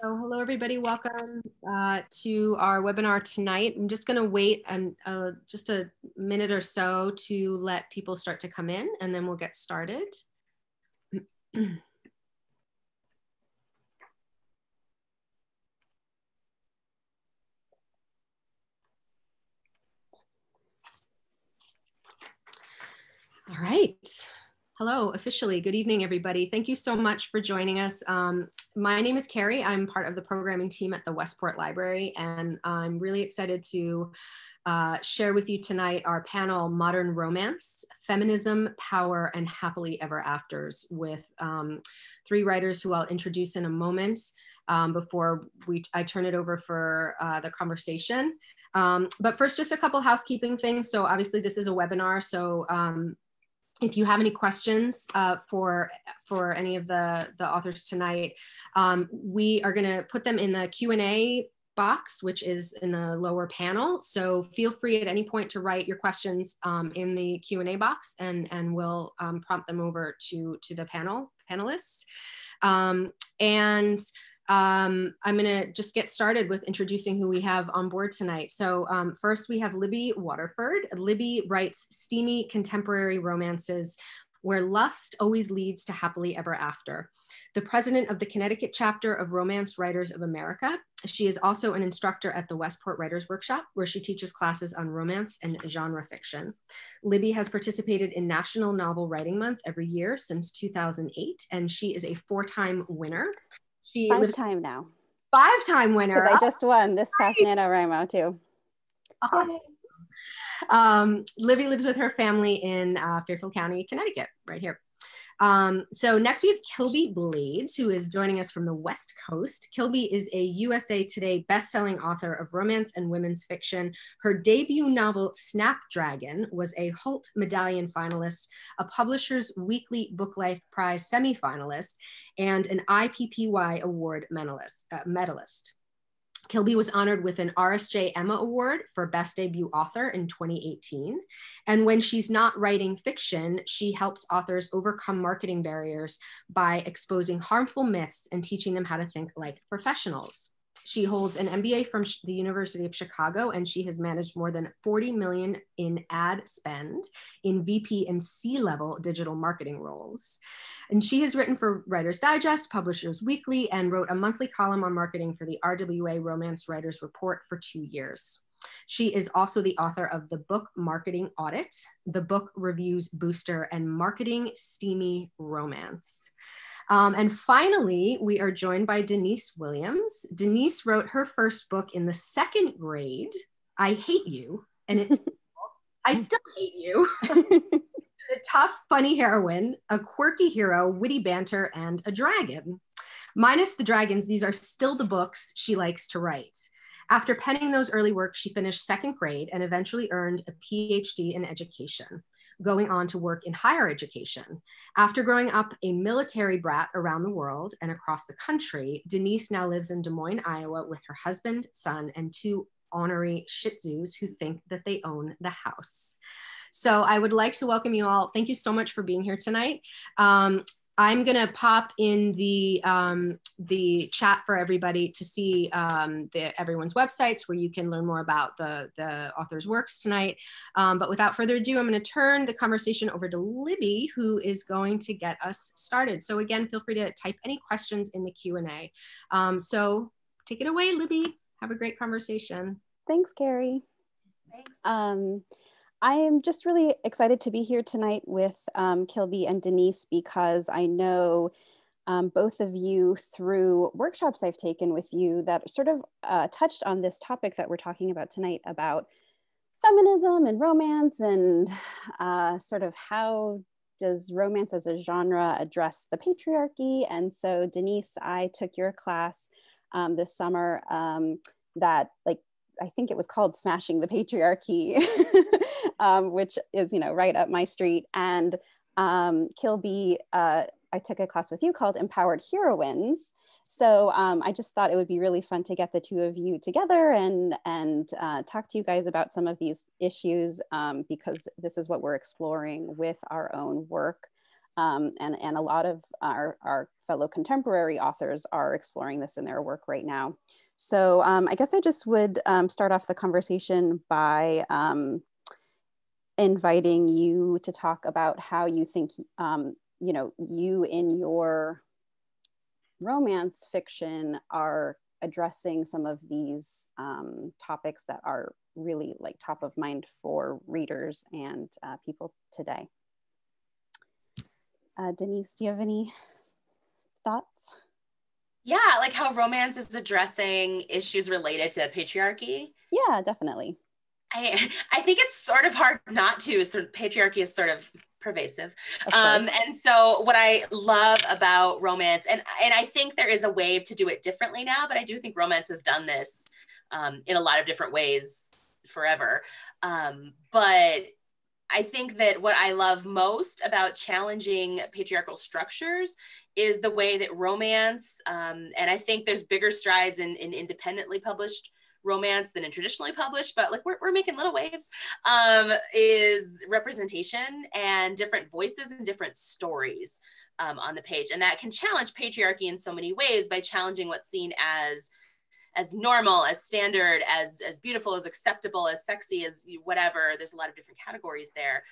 So hello, everybody. Welcome to our webinar tonight. I'm just going to wait just a minute or so to let people start to come in, and then we'll get started. All right. Hello, officially. Good evening, everybody. Thank you so much for joining us. My name is Carrie. I'm part of the programming team at the Westport Library, and I'm really excited to share with you tonight our panel, Modern Romance, Feminism, Power, and Happily Ever Afters, with three writers who I'll introduce in a moment before I turn it over for the conversation. But first, just a couple housekeeping things. So obviously this is a webinar, so if you have any questions for any of the authors tonight, we are going to put them in the Q&A box, which is in the lower panel. So feel free at any point to write your questions in the Q&A box, and we'll prompt them over to the panelists. I'm going to just get started with introducing who we have on board tonight. So first we have Libby Waterford. Libby writes steamy contemporary romances where lust always leads to happily ever after. The president of the Connecticut chapter of Romance Writers of America. She is also an instructor at the Westport Writers Workshop, where she teaches classes on romance and genre fiction. Libby has participated in National Novel Writing Month every year since 2008, and she is a four-time winner. Five-time now. Five-time winner. Because I just won this past NaNoWriMo too. Awesome. Libby lives with her family in Fairfield County, Connecticut, right here. So next we have Kelby Blades, who is joining us from the West Coast. Kilby is a USA Today best-selling author of romance and women's fiction. Her debut novel, Snapdragon, was a Holt Medallion finalist, a Publishers Weekly Book Life Prize semifinalist, and an IPPY Award medalist. Kilby was honored with an RSJ Emma Award for Best Debut Author in 2018. And when she's not writing fiction, she helps authors overcome marketing barriers by exposing harmful myths and teaching them how to think like professionals. She holds an MBA from the University of Chicago, and she has managed more than 40 million in ad spend in VP and C-level digital marketing roles. And she has written for Writer's Digest, Publishers Weekly, and wrote a monthly column on marketing for the RWA Romance Writers Report for 2 years. She is also the author of the book Marketing Audit, the book Reviews Booster, and Marketing Steamy Romance. And finally, we are joined by Denise Williams. Denise wrote her first book in the second grade, I Hate You, and it's I Still Hate You. A tough, funny heroine, a quirky hero, witty banter, and a dragon. Minus the dragons, these are still the books she likes to write. After penning those early works, she finished second grade and eventually earned a PhD in education, going on to work in higher education. After growing up a military brat around the world and across the country, Denise now lives in Des Moines, Iowa with her husband, son, and two ornery Shih Tzus who think that they own the house. So I would like to welcome you all. Thank you so much for being here tonight. I'm gonna pop in the chat for everybody to see everyone's websites where you can learn more about the author's works tonight. But without further ado, I'm gonna turn the conversation over to Libby, who is going to get us started. So again, feel free to type any questions in the Q&A. So take it away, Libby. Have a great conversation. Thanks, Carrie. Thanks. I am just really excited to be here tonight with Kilby and Denise, because I know both of you through workshops I've taken with you that sort of touched on this topic that we're talking about tonight, about feminism and romance, and sort of how does romance as a genre address the patriarchy. And so Denise, I took your class this summer that, like, I think it was called Smashing the Patriarchy, which is, you know, right up my street. And Kilby, I took a class with you called Empowered Heroines. So I just thought it would be really fun to get the two of you together and talk to you guys about some of these issues, because this is what we're exploring with our own work. And a lot of our fellow contemporary authors are exploring this in their work right now. So I guess I just would start off the conversation by inviting you to talk about how you think, you in your romance fiction are addressing some of these topics that are really like top of mind for readers and people today. Denise, do you have any thoughts? Yeah, like how romance is addressing issues related to patriarchy. Yeah, definitely. I think it's sort of hard not to. Sort of patriarchy is sort of pervasive, And and so what I love about romance, and I think there is a way to do it differently now, but I do think romance has done this in a lot of different ways forever. But I think that what I love most about challenging patriarchal structures is the way that romance, and I think there's bigger strides in independently published romance than in traditionally published, but like we're making little waves, is representation and different voices and different stories on the page. And that can challenge patriarchy in so many ways by challenging what's seen as normal, as standard, as beautiful, as acceptable, as sexy, as whatever. There's a lot of different categories there.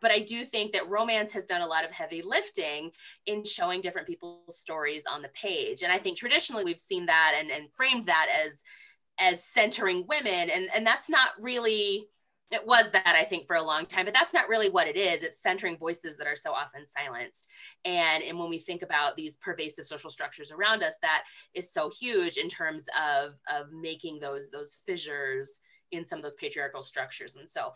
But I do think that romance has done a lot of heavy lifting in showing different people's stories on the page. And I think traditionally we've seen that and framed that as centering women. And that's not really, it was that I think for a long time, but that's not really what it is. It's centering voices that are so often silenced. And when we think about these pervasive social structures around us, that is so huge in terms of making those fissures in some of those patriarchal structures. And so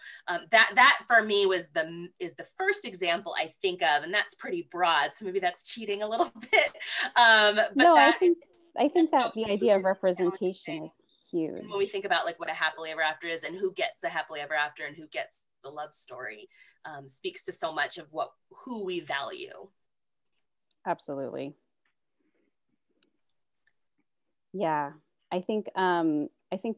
that for me is the first example I think of, and that's pretty broad. So maybe that's cheating a little bit. But no, I think that the idea of representation is huge. when we think about like what a happily ever after is and who gets a happily ever after and who gets the love story, speaks to so much of who we value. Absolutely. Yeah, I think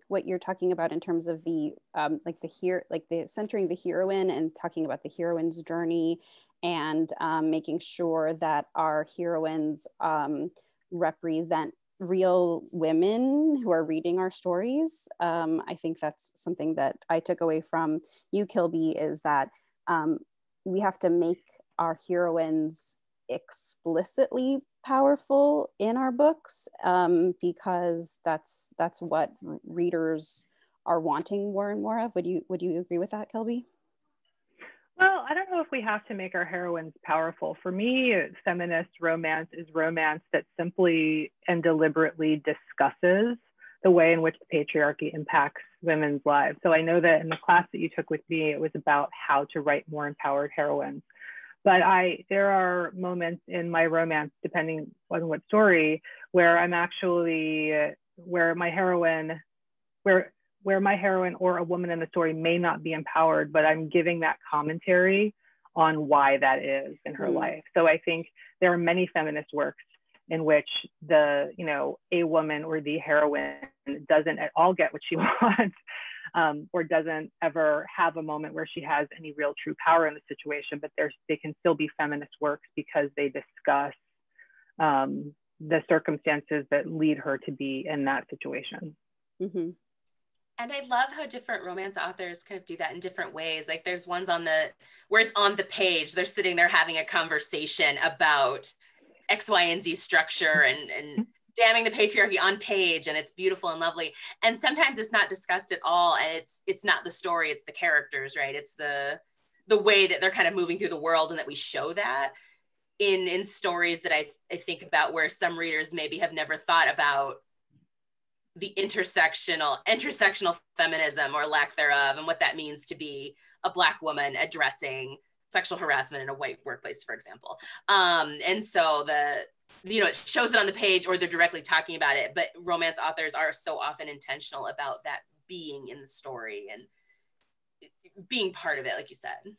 what you're talking about in terms of the the centering the heroine and talking about the heroine's journey and making sure that our heroines represent real women who are reading our stories. I think that's something that I took away from you, Kilby, is that we have to make our heroines explicitly powerful in our books, because that's what readers are wanting more and more of. Would you agree with that, Kelby? Well, I don't know if we have to make our heroines powerful. For me, feminist romance is romance that simply and deliberately discusses the way in which the patriarchy impacts women's lives. So I know that in the class that you took with me, it was about how to write more empowered heroines. But there are moments in my romance, depending on what story, where I'm actually, where my heroine or a woman in the story may not be empowered, but I'm giving that commentary on why that is in her life. So I think there are many feminist works in which a woman or the heroine doesn't at all get what she wants, or doesn't ever have a moment where she has any real true power in the situation, but they can still be feminist works because they discuss the circumstances that lead her to be in that situation. Mm-hmm. And I love how different romance authors kind of do that in different ways. Like there's ones where it's on the page, they're sitting there having a conversation about X, Y, and Z structure and damning the patriarchy on page, and it's beautiful and lovely. And sometimes it's not discussed at all, and it's not the story, it's the characters, right? It's the way that they're kind of moving through the world, and that we show that in stories that I think about where some readers maybe have never thought about the intersectional feminism or lack thereof, and what that means to be a Black woman addressing sexual harassment in a white workplace, for example. And so it shows it on the page, or they're directly talking about it, but romance authors are so often intentional about that being in the story and being part of it, like you said.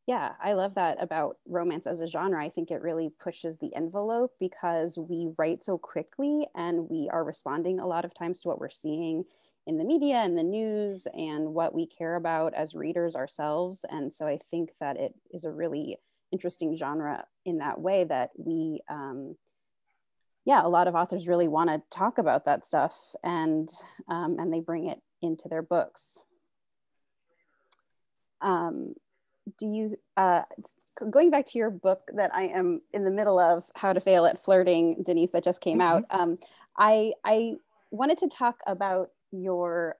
Yeah, I love that about romance as a genre. I think it really pushes the envelope because we write so quickly and we are responding a lot of times to what we're seeing in the media and the news and what we care about as readers ourselves. And so I think that it is a really interesting genre in that way, that we, yeah, a lot of authors really want to talk about that stuff, and they bring it into their books. Do you, going back to your book that I am in the middle of, How to Fail at Flirting, Denise, that just came out, I wanted to talk about your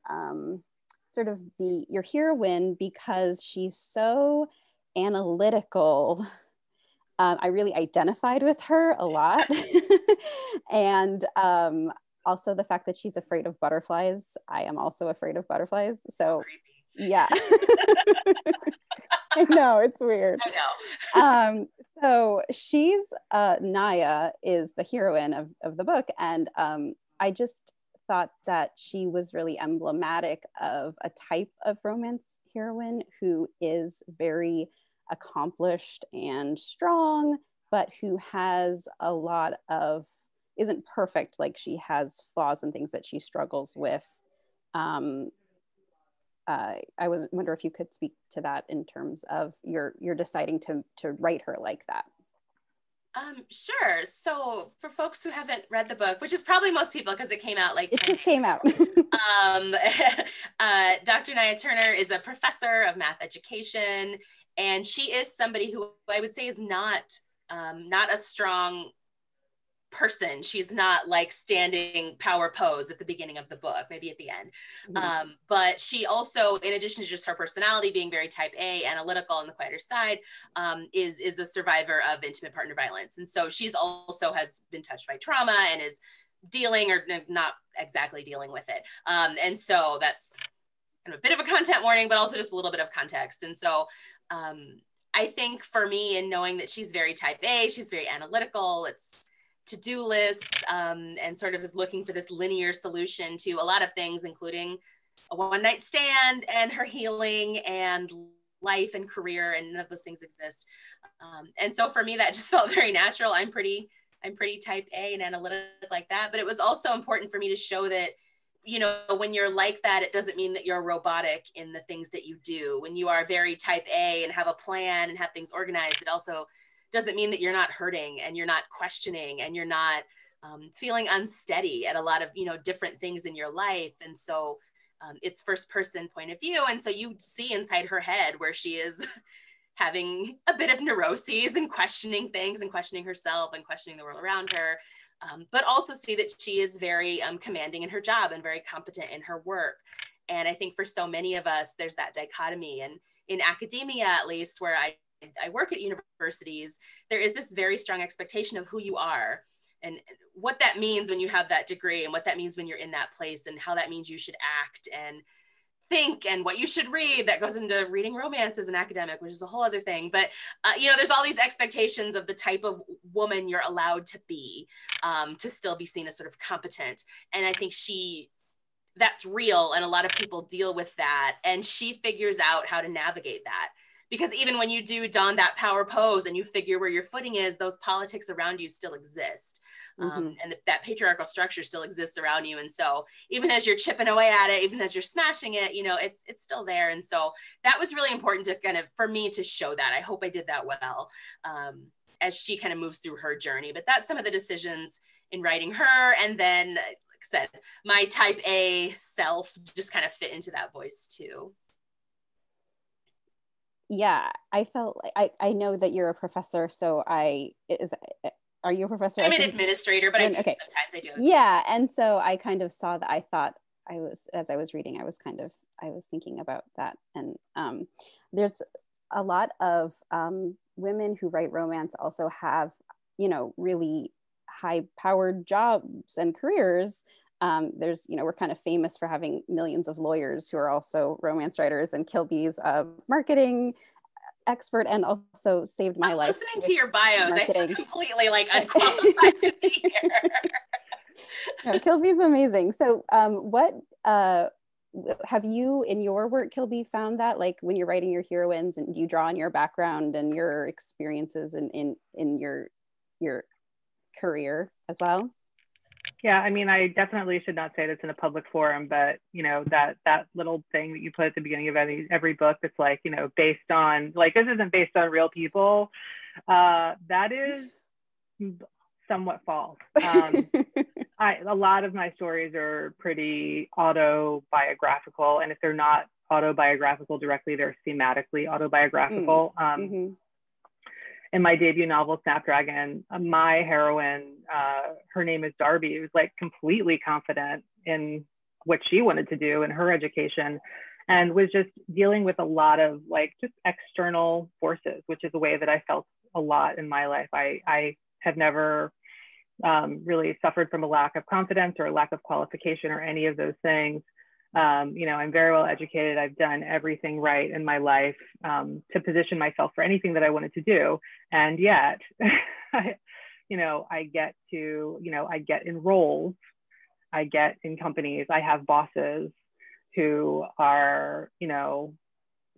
sort of your heroine, because she's so analytical. I really identified with her a lot. And also the fact that she's afraid of butterflies. I am also afraid of butterflies. So yeah. I know, it's weird. I know. So she's, Naya is the heroine of the book. And I just thought that she was really emblematic of a type of romance heroine who is very accomplished and strong, but who has a lot of, isn't perfect, like she has flaws and things that she struggles with. I wonder if you could speak to that in terms of your deciding to write her like that. Sure. So for folks who haven't read the book, which is probably most people because it came out like it just came out. Dr. Naya Turner is a professor of math education, and she is somebody who I would say is not a strong person. She's not like standing power pose at the beginning of the book, maybe at the end. But she also, in addition to just her personality being very type A, analytical on the quieter side, is a survivor of intimate partner violence. And so she's also has been touched by trauma and is dealing, or not exactly dealing with it. And so that's kind of a bit of a content warning, but also just a little bit of context. And so I think for me, in knowing that she's very type A, she's very analytical, it's to-do lists, and sort of is looking for this linear solution to a lot of things, including a one-night stand and her healing and life and career, and none of those things exist. And so for me, that just felt very natural. I'm pretty type A and analytic like that, but it was also important for me to show that, you know, when you're like that, it doesn't mean that you're robotic in the things that you do. When you are very type A and have a plan and have things organized, it also doesn't mean that you're not hurting and you're not questioning and you're not feeling unsteady at a lot of, you know, different things in your life. And so it's first person point of view. And so you see inside her head where she is having a bit of neuroses and questioning things and questioning herself and questioning the world around her. But also see that she is very commanding in her job and very competent in her work. And I think for so many of us, there's that dichotomy. And in academia, at least, where I work at universities, there is this very strong expectation of who you are and what that means when you have that degree and what that means when you're in that place and how that means you should act and think and what you should read. That goes into reading romance as an academic, which is a whole other thing. But, you know, there's all these expectations of the type of woman you're allowed to be to still be seen as sort of competent. And I think that's real. And a lot of people deal with that. And she figures out how to navigate that. Because even when you do don that power pose and you figure where your footing is, those politics around you still exist. And that patriarchal structure still exists around you. And so even as you're chipping away at it, even as you're smashing it, you know, it's still there. And so that was really important to kind of, for me to show that. I hope I did that well as she kind of moves through her journey. But that's some of the decisions in writing her. And then, like I said, my type A self just kind of fit into that voice too. Yeah, I felt like I know that you're a professor, so are you a professor? I'm an administrator, but I teach sometimes. I do. Yeah, and so I kind of saw that. I thought as I was reading, I was thinking about that. And there's a lot of women who write romance also have, you know, really high-powered jobs and careers. There's, you know, we're kind of famous for having millions of lawyers who are also romance writers, and Kilby's a marketing expert and also saved my life. Listening to your bios, marketing. I feel completely like unqualified to be here. No, Kilby's amazing. So what have you in your work, Kilby, found that like when you're writing your heroines, and you draw on your background and your experiences in your career as well? Yeah, I mean, I definitely should not say this in a public forum, but you know, that little thing that you put at the beginning of every book that's like, you know, based on, like, this isn't based on real people. That is somewhat false. A lot of my stories are pretty autobiographical, and if they're not autobiographical directly, they're thematically autobiographical. In my debut novel, Snapdragon, my heroine, her name is Darby, was like completely confident in what she wanted to do in her education, and was just dealing with a lot of like just external forces, which is a way that I felt a lot in my life. I have never really suffered from a lack of confidence or a lack of qualification or any of those things. You know, I'm very well educated. I've done everything right in my life to position myself for anything that I wanted to do. And yet, I get in roles, I get in companies, I have bosses who are,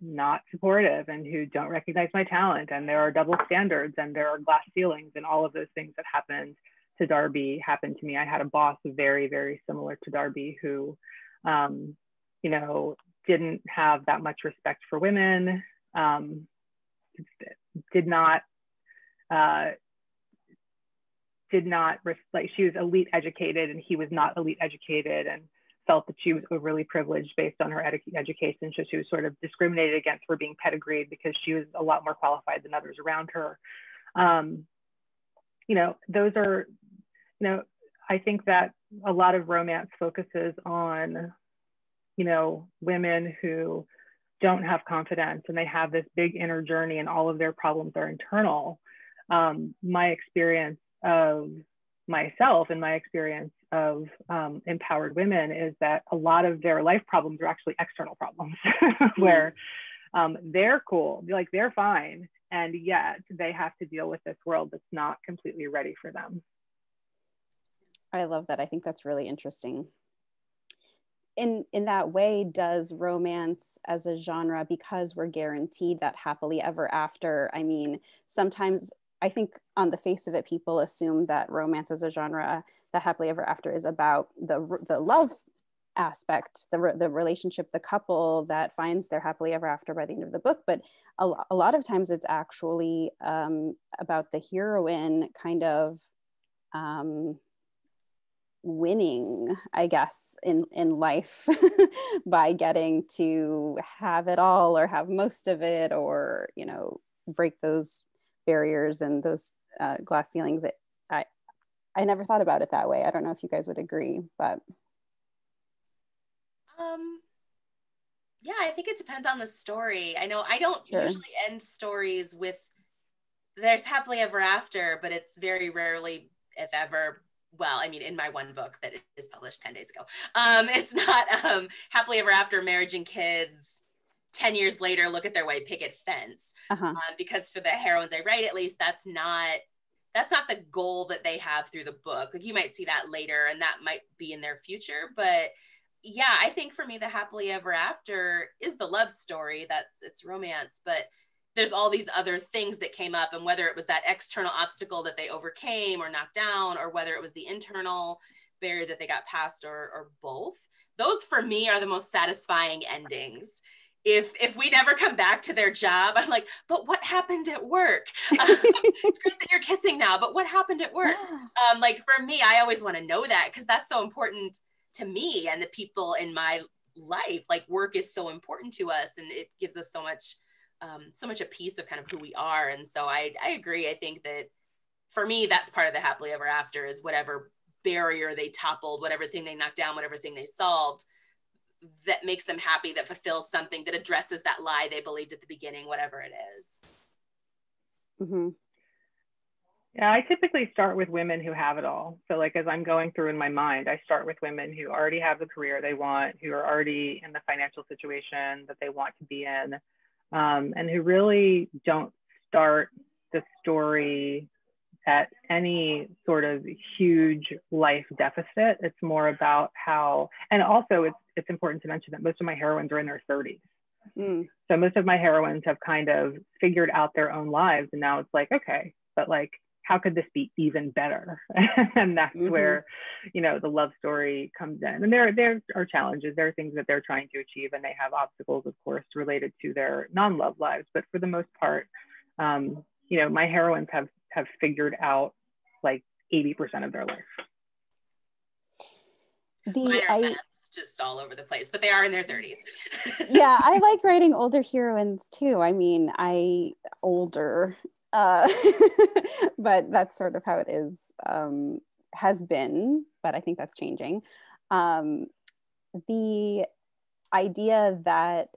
not supportive and who don't recognize my talent. And there are double standards and there are glass ceilings, and all of those things that happened to Darby happened to me. I had a boss very, very similar to Darby who, didn't have that much respect for women, did not, like, she was elite educated and he was not elite educated, and felt that she was overly privileged based on her education. So she was sort of discriminated against for being pedigreed because she was a lot more qualified than others around her. Those are, I think that a lot of romance focuses on, women who don't have confidence and they have this big inner journey and all of their problems are internal. My experience of myself and my experience of empowered women is that a lot of their life problems are actually external problems where they're cool, like they're fine, and yet they have to deal with this world that's not completely ready for them. I love that. I think that's really interesting. In that way, does romance as a genre, because we're guaranteed that happily ever after, I mean, sometimes I think on the face of it, people assume that romance as a genre, that happily ever after is about the love aspect, the relationship, the couple that finds their happily ever after by the end of the book. But a lot of times it's actually about the heroine kind of winning, I guess, in life by getting to have it all or have most of it, or, break those barriers and those glass ceilings. I never thought about it that way. I don't know if you guys would agree, but. Yeah, I think it depends on the story. I know I don't usually end stories with there's happily ever after, but it's very rarely, if ever, well, I mean, in my one book that is published 10 days ago, it's not happily ever after, marriage and kids, 10 years later, look at their white picket fence. Because for the heroines I write, at least, that's not the goal that they have through the book. Like, you might see that later and that might be in their future. But yeah, I think for me, the happily ever after is the love story. It's romance, but there's all these other things that came up, and whether it was that external obstacle that they overcame or knocked down, or whether it was the internal barrier that they got past, or both, those for me are the most satisfying endings. If we never come back to their job, I'm like, but what happened at work? It's great that you're kissing now, but what happened at work? Like, for me, I always want to know that, because that's so important to me and the people in my life. Like, work is so important to us, and it gives us so much a piece of kind of who we are. And so I agree. I think that for me, that's part of the happily ever after, is whatever barrier they toppled, whatever thing they knocked down, whatever thing they solved, that makes them happy, that fulfills something, that addresses that lie they believed at the beginning, whatever it is. Mm-hmm. Yeah, I typically start with women who have it all. So, like, as I'm going through in my mind, I start with women who already have the career they want, who are already in the financial situation that they want to be in, and who really don't start the story at any sort of huge life deficit. It's more about how, and also it's important to mention that most of my heroines are in their 30s. So most of my heroines have kind of figured out their own lives, and now it's like, okay, but like, how could this be even better? And that's where, the love story comes in. And there are challenges, there are things that they're trying to achieve, and they have obstacles, of course, related to their non-love lives. But for the most part, you know, my heroines have figured out like 80% of their life. Mine are mess, just all over the place, but they are in their 30s. Yeah, I like writing older heroines too. I mean, older, but that's sort of how it is, has been, but I think that's changing. The idea that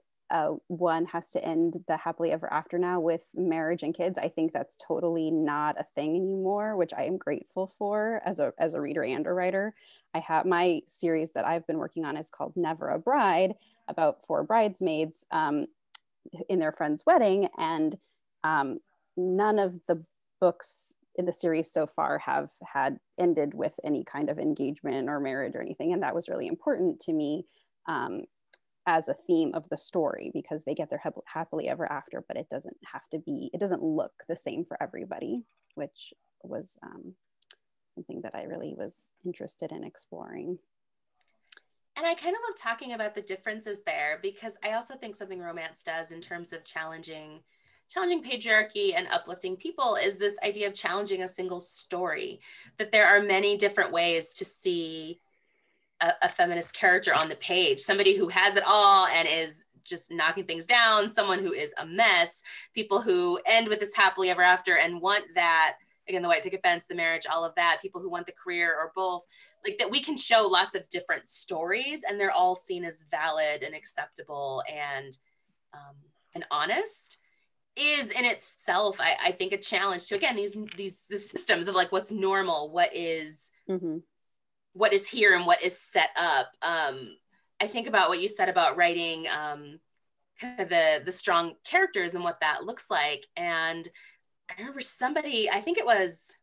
one has to end the happily ever after now with marriage and kids, I think that's totally not a thing anymore, which I am grateful for as a reader and a writer. I have my series that I've been working on is called Never a Bride, about 4 bridesmaids in their friend's wedding, and none of the books in the series so far have had ended with any kind of engagement or marriage or anything, and that was really important to me as a theme of the story, because they get their happily ever after, but it doesn't look the same for everybody, which was something that I really was interested in exploring. And I kind of love talking about the differences there, because I also think something romance does in terms of challenging patriarchy and uplifting people is this idea of challenging a single story, that there are many different ways to see a feminist character on the page, somebody who has it all and is just knocking things down, someone who is a mess, people who end with this happily ever after and want that, again, the white picket fence, the marriage, all of that, people who want the career or both, like that we can show lots of different stories and they're all seen as valid and acceptable and honest, is in itself, I think, a challenge to, again, these systems of like what's normal, what is here and what is set up. I think about what you said about writing kind of the strong characters and what that looks like. And I remember somebody, I think it was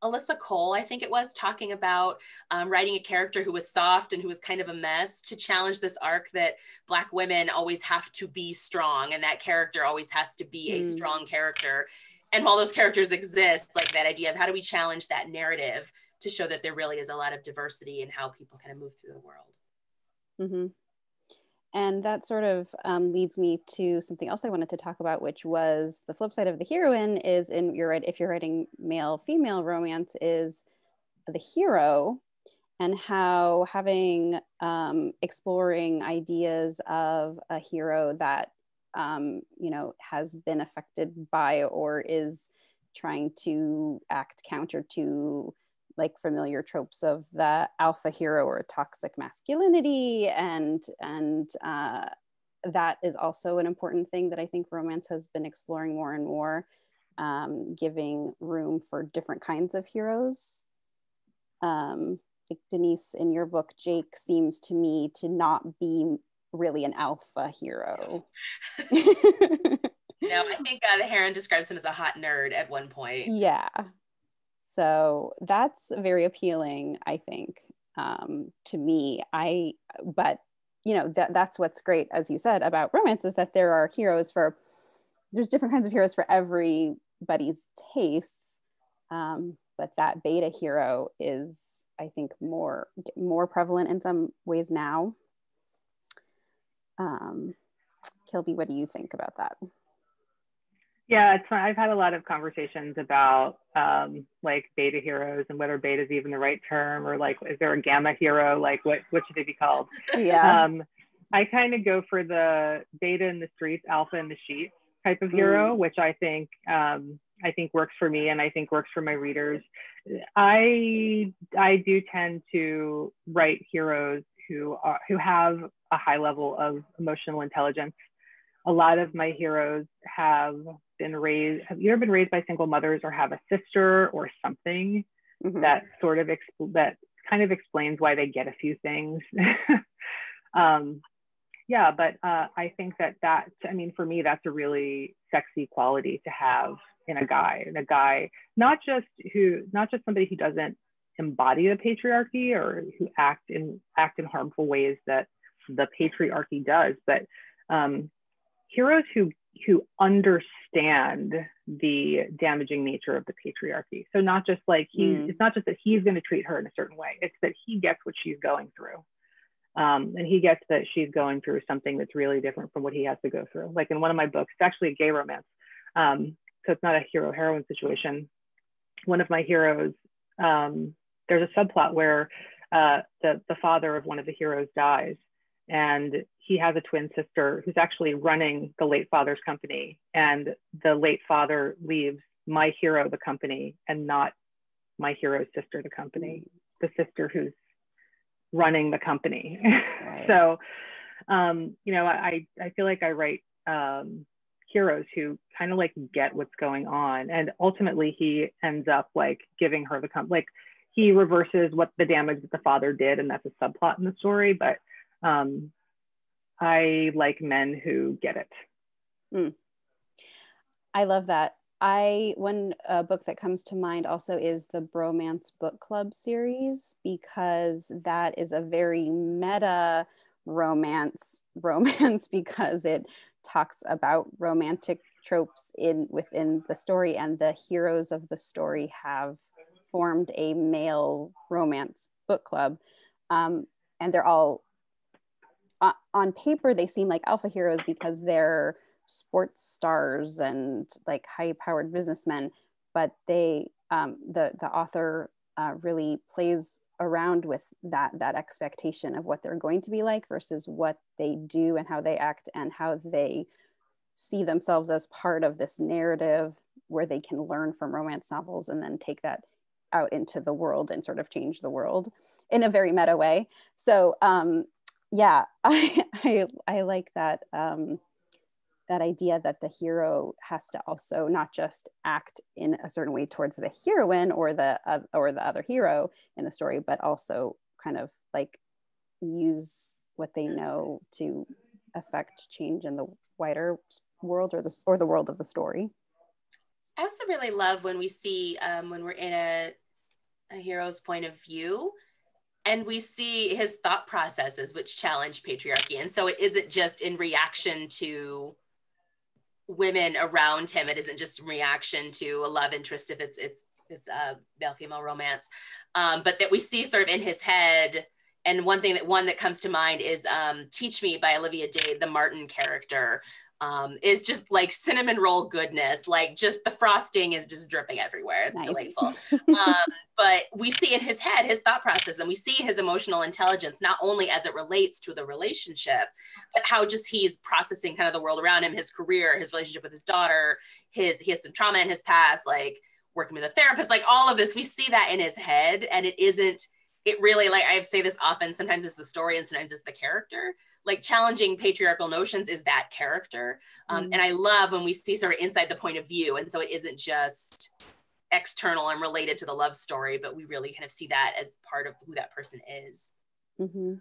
Alyssa Cole, I think it was, talking about writing a character who was soft and who was kind of a mess to challenge this arc that Black women always have to be strong and that character always has to be a strong character. And while those characters exist, like that idea of how do we challenge that narrative to show that there really is a lot of diversity in how people kind of move through the world. And that sort of leads me to something else I wanted to talk about, which was the flip side of the heroine is if you're writing male-female romance, is the hero, and how having exploring ideas of a hero that has been affected by or is trying to act counter to like familiar tropes of the alpha hero or toxic masculinity, and that is also an important thing that I think romance has been exploring more and more, giving room for different kinds of heroes. Like Denise, in your book, Jake seems to me to not be really an alpha hero. No, I think the Heron describes him as a hot nerd at one point. Yeah. So that's very appealing, I think, to me. But that's what's great, as you said, about romance, is that there's different kinds of heroes for everybody's tastes. But that beta hero is, I think, more prevalent in some ways now. Kilby, what do you think about that? Yeah, it's fun. I've had a lot of conversations about like beta heroes and whether beta is even the right term, or like, is there a gamma hero? Like what should they be called? Yeah. I kind of go for the beta in the streets, alpha in the sheets type of hero, which I think works for me and I think works for my readers. I do tend to write heroes who have a high level of emotional intelligence. A lot of my heroes have either been raised by single mothers or have a sister or something that sort of that kind of explains why they get a few things. But I think that I mean, for me, that's a really sexy quality to have in a guy, not just somebody who doesn't embody the patriarchy or who act in harmful ways that the patriarchy does, but heroes who understand the damaging nature of the patriarchy. So not just like it's not just that he's going to treat her in a certain way, it's that he gets what she's going through. And he gets that she's going through something that's really different from what he has to go through. Like in one of my books, it's actually a gay romance. so it's not a hero heroine situation. One of my heroes, there's a subplot where the father of one of the heroes dies, and he has a twin sister who's actually running the late father's company, and the late father leaves my hero the company and not my hero's sister the company, the sister who's running the company. Right. So you know, I feel like I write heroes who kind of like get what's going on, and ultimately he ends up like giving her the like he reverses what the damage that the father did, and that's a subplot in the story. But I like men who get it. I love that. One book that comes to mind also is the Bromance book club series, because that is a very meta romance because it talks about romantic tropes within the story, and the heroes of the story have formed a male romance book club, and they're all on paper they seem like alpha heroes because they're sports stars and like high-powered businessmen, but the author really plays around with that expectation of what they're going to be like versus what they do and how they act and how they see themselves as part of this narrative where they can learn from romance novels and then take that out into the world and sort of change the world in a very meta way. So yeah, I like that that idea that the hero has to also not just act in a certain way towards the heroine or the other hero in the story, but also kind of like use what they know to affect change in the wider world or the world of the story. I also really love when we see when we're in a hero's point of view and we see his thought processes which challenge patriarchy, and so it isn't just in reaction to women around him. It isn't just in reaction to a love interest if it's a male-female romance, but that we see sort of in his head. And one that comes to mind is Teach Me by Olivia Dade. The Martin character is just like cinnamon roll goodness. Like just the frosting is just dripping everywhere. It's nice. Delightful. But we see in his head, his thought process, and we see his emotional intelligence, not only as it relates to the relationship, but how just he's processing kind of the world around him, his career, his relationship with his daughter, he has some trauma in his past, like working with a therapist, like all of this, we see that in his head. And it really, like I say this often, sometimes it's the story and sometimes it's the character. Like challenging patriarchal notions is that character. And I love when we see sort of inside the point of view. And so it isn't just external and related to the love story, but we really kind of see that as part of who that person is. Mm-hmm.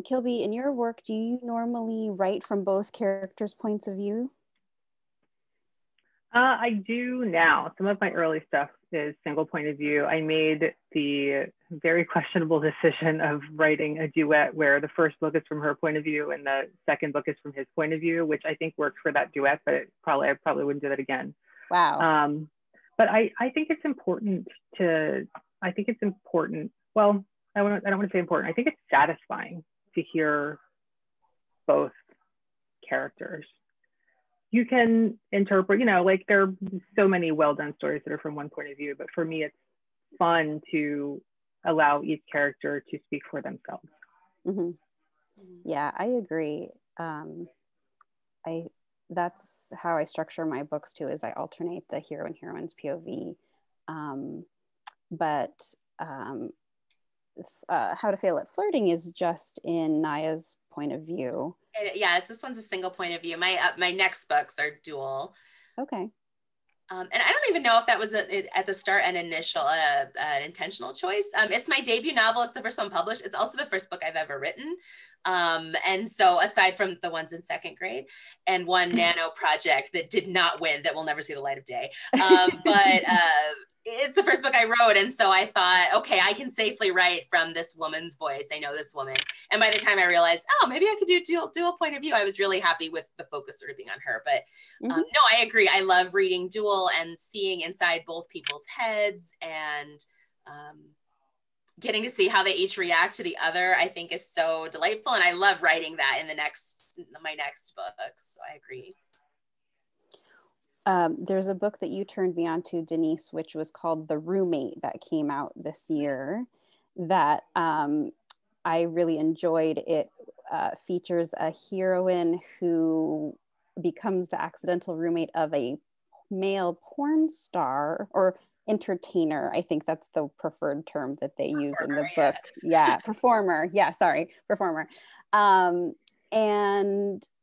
Kilby, in your work, do you normally write from both characters' points of view? I do now. Some of my early stuff is single point of view. I made the very questionable decision of writing a duet where the first book is from her point of view and the second book is from his point of view, which I think worked for that duet, but I probably wouldn't do that again. Wow. But I think it's important well, I don't want to say important. I think it's satisfying to hear both characters. You can interpret, like there are so many well-done stories that are from one point of view, but for me, it's fun to allow each character to speak for themselves. Mm-hmm. Yeah, I agree. That's how I structure my books too, is I alternate the hero and heroine's POV. But How to Fail at Flirting is just in Naya's point of view. Yeah, this one's a single point of view. My next books are dual. Okay. And I don't even know if that was at the start an intentional choice. It's my debut novel. It's the first one published. It's also the first book I've ever written. And so aside from the ones in second grade and one nano project that did not win, that will never see the light of day. But it's the first book I wrote. And so I thought, okay, I can safely write from this woman's voice. I know this woman. And by the time I realized, oh, maybe I could do dual point of view, I was really happy with the focus sort of being on her. But no, I agree. I love reading dual and seeing inside both people's heads and getting to see how they each react to the other, I think is so delightful. And I love writing that in my next books. So I agree. there's a book that you turned me on to, Denise, which was called The Roommate, that came out this year, that I really enjoyed. It features a heroine who becomes the accidental roommate of a male porn star or entertainer. I think that's the preferred term that they use in the book. Yeah, performer. Yeah, sorry, performer. And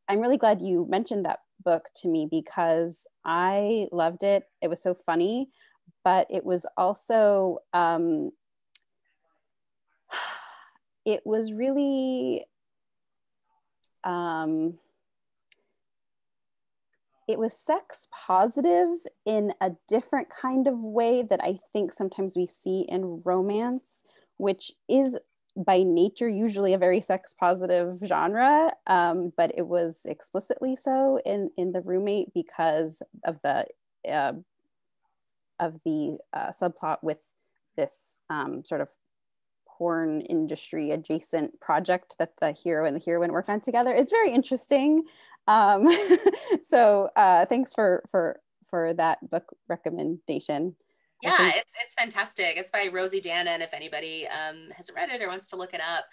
I'm really glad you mentioned that book to me because I loved it. It was so funny, but it was also, it was really, it was sex positive in a different kind of way that I think sometimes we see in romance, which is by nature usually a very sex positive genre, but it was explicitly so in The Roommate because of the subplot with this sort of porn industry adjacent project that the hero and the heroine work on together. It's very interesting. So thanks for that book recommendation. Yeah, it's fantastic. It's by Rosie Dannon, if anybody hasn't read it or wants to look it up,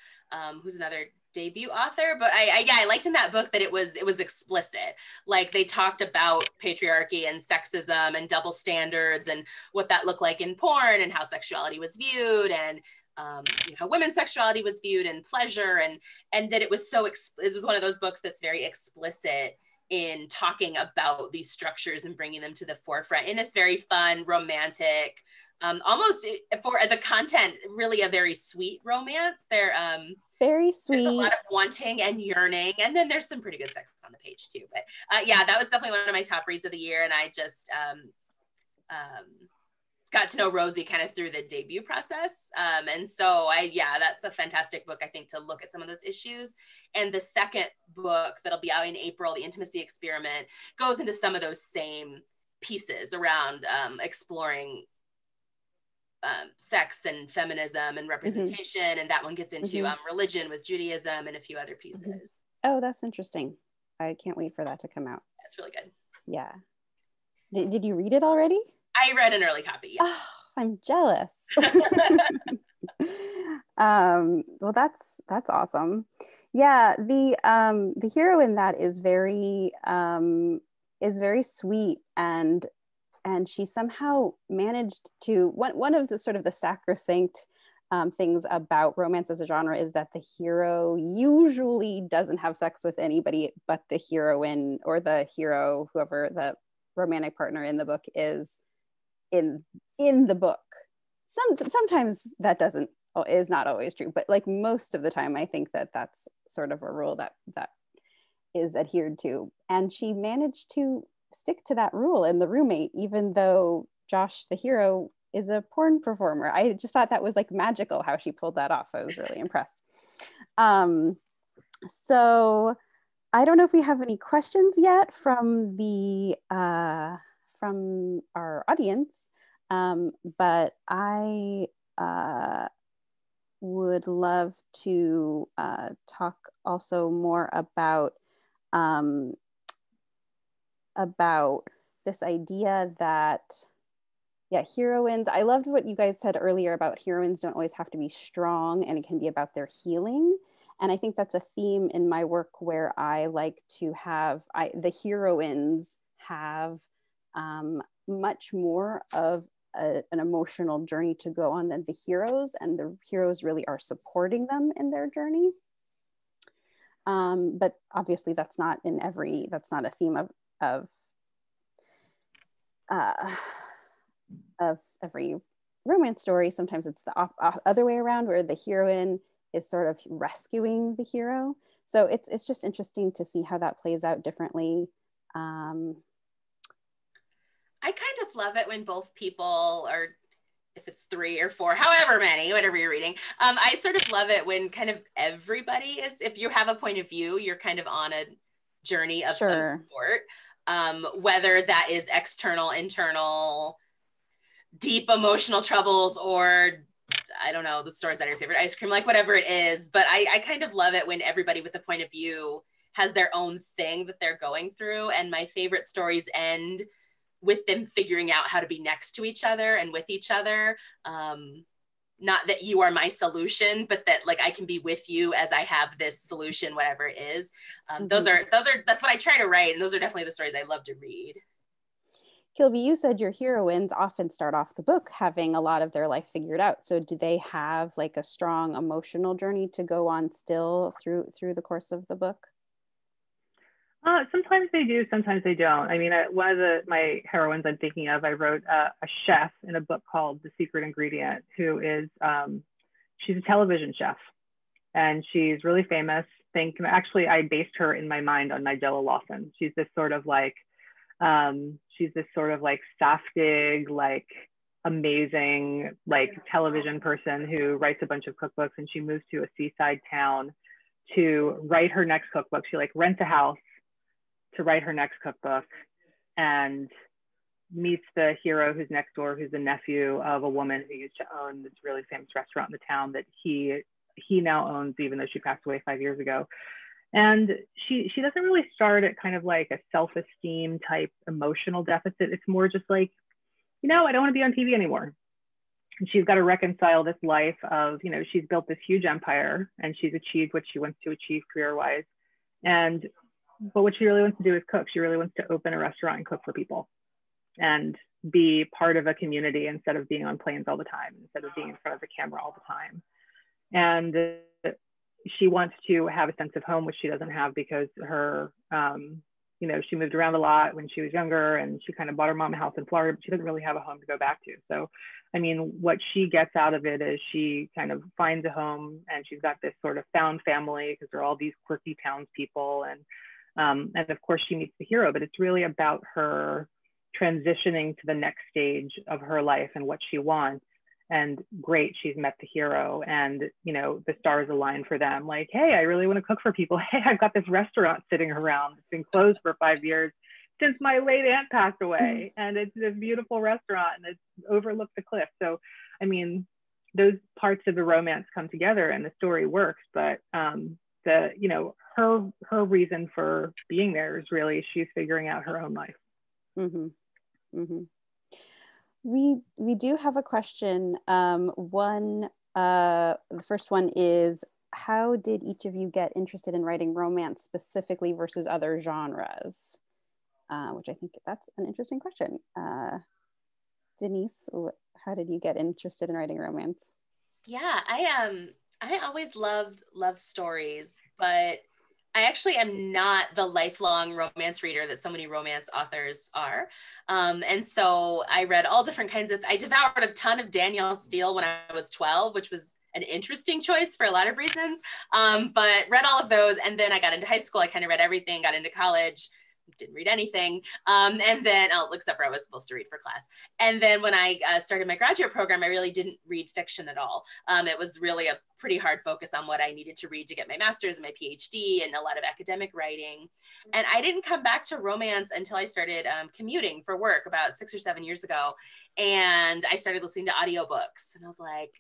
who's another debut author. But I liked in that book that it was explicit. Like they talked about patriarchy and sexism and double standards and what that looked like in porn and how sexuality was viewed and how women's sexuality was viewed and pleasure and that it was it was one of those books that's very explicit in talking about these structures and bringing them to the forefront in this very fun, romantic, almost for the content, really a very sweet romance. They're very sweet. There's a lot of wanting and yearning, and then there's some pretty good sex on the page too. But yeah, that was definitely one of my top reads of the year, and I just got to know Rosie kind of through the debut process. And so that's a fantastic book, I think, to look at some of those issues. And the second book that'll be out in April, The Intimacy Experiment, goes into some of those same pieces around exploring sex and feminism and representation. Mm-hmm. And that one gets into religion with Judaism and a few other pieces. Mm-hmm. Oh, that's interesting. I can't wait for that to come out. That's really good. Yeah. Did you read it already? I read an early copy. Yeah. Oh, I'm jealous. Well, that's awesome. Yeah, the hero in that is very sweet, and she somehow managed to one of the sort of the sacrosanct things about romance as a genre is that the hero usually doesn't have sex with anybody but the heroine or the hero, whoever the romantic partner in the book is. In the book, sometimes that is not always true, but like most of the time I think that that's sort of a rule that is adhered to, and she managed to stick to that rule in The Roommate, even though Josh the hero is a porn performer. I just thought that was like magical how she pulled that off. I was really impressed. So I don't know if we have any questions yet from from our audience, but I would love to talk also more about this idea that, heroines, I loved what you guys said earlier about heroines don't always have to be strong and it can be about their healing. And I think that's a theme in my work where I like to have, the heroines have much more of an emotional journey to go on than the heroes, and the heroes really are supporting them in their journey. But obviously that's not a theme of every romance story. Sometimes it's the other way around, where the heroine is sort of rescuing the hero. So it's just interesting to see how that plays out differently. I kind of love it when both people, or if it's 3 or 4, however many, whatever you're reading, I sort of love it when kind of everybody is, if you have a point of view, you're kind of on a journey of some sort, whether that is external, internal, deep emotional troubles, or I don't know, the stores that are your favorite ice cream, like whatever it is. But I kind of love it when everybody with a point of view has their own thing that they're going through. And my favorite stories end with them figuring out how to be next to each other and with each other. Not that you are my solution, but that like I can be with you as I have this solution, whatever it is. That's what I try to write. And those are definitely the stories I love to read. Kilby, you said your heroines often start off the book having a lot of their life figured out. So do they have like a strong emotional journey to go on still through the course of the book? Sometimes they do, sometimes they don't. I mean, one of my heroines I'm thinking of, I wrote a chef in a book called The Secret Ingredient, who is, she's a television chef, and she's really famous. Actually, I based her in my mind on Nigella Lawson. She's this sort of like saftig, like amazing, like television person who writes a bunch of cookbooks, and she moves to a seaside town to write her next cookbook. She like rents a house to write her next cookbook, and meets the hero who's next door, who's the nephew of a woman who used to own this really famous restaurant in the town that he now owns, even though she passed away 5 years ago. And she doesn't really start at kind of like a self-esteem type emotional deficit. It's more just like, I don't want to be on TV anymore. And she's got to reconcile this life of, she's built this huge empire and she's achieved what she wants to achieve career-wise. But what she really wants to do is cook. She really wants to open a restaurant and cook for people and be part of a community instead of being on planes all the time, instead of being in front of the camera all the time. And she wants to have a sense of home, which she doesn't have because her, she moved around a lot when she was younger, and she kind of bought her mom a house in Florida, but she doesn't really have a home to go back to. So, I mean, what she gets out of it is she kind of finds a home, and she's got this sort of found family because there are all these quirky townspeople, and of course she meets the hero, but it's really about her transitioning to the next stage of her life and what she wants. And great, she's met the hero, and the stars align for them. Like, hey, I really want to cook for people. Hey, I've got this restaurant sitting around. It's been closed for 5 years since my late aunt passed away, and it's this beautiful restaurant, and it's overlooked the cliff. So, I mean, those parts of the romance come together, and the story works. But her reason for being there is really she's figuring out her own life. Mm-hmm. Mm-hmm. We do have a question. The first one is, how did each of you get interested in writing romance specifically versus other genres? Which I think that's an interesting question. Denise, how did you get interested in writing romance? Yeah, I always loved love stories, but I actually am not the lifelong romance reader that so many romance authors are. And so I read all different kinds I devoured a ton of Danielle Steele when I was 12, which was an interesting choice for a lot of reasons, but read all of those. And then I got into high school, I kind of read everything, got into college, didn't read anything. And then, except for I was supposed to read for class. And then when I started my graduate program, I really didn't read fiction at all. It was really a pretty hard focus on what I needed to read to get my master's and my PhD, and a lot of academic writing. And I didn't come back to romance until I started commuting for work about 6 or 7 years ago. And I started listening to audiobooks, and I was like,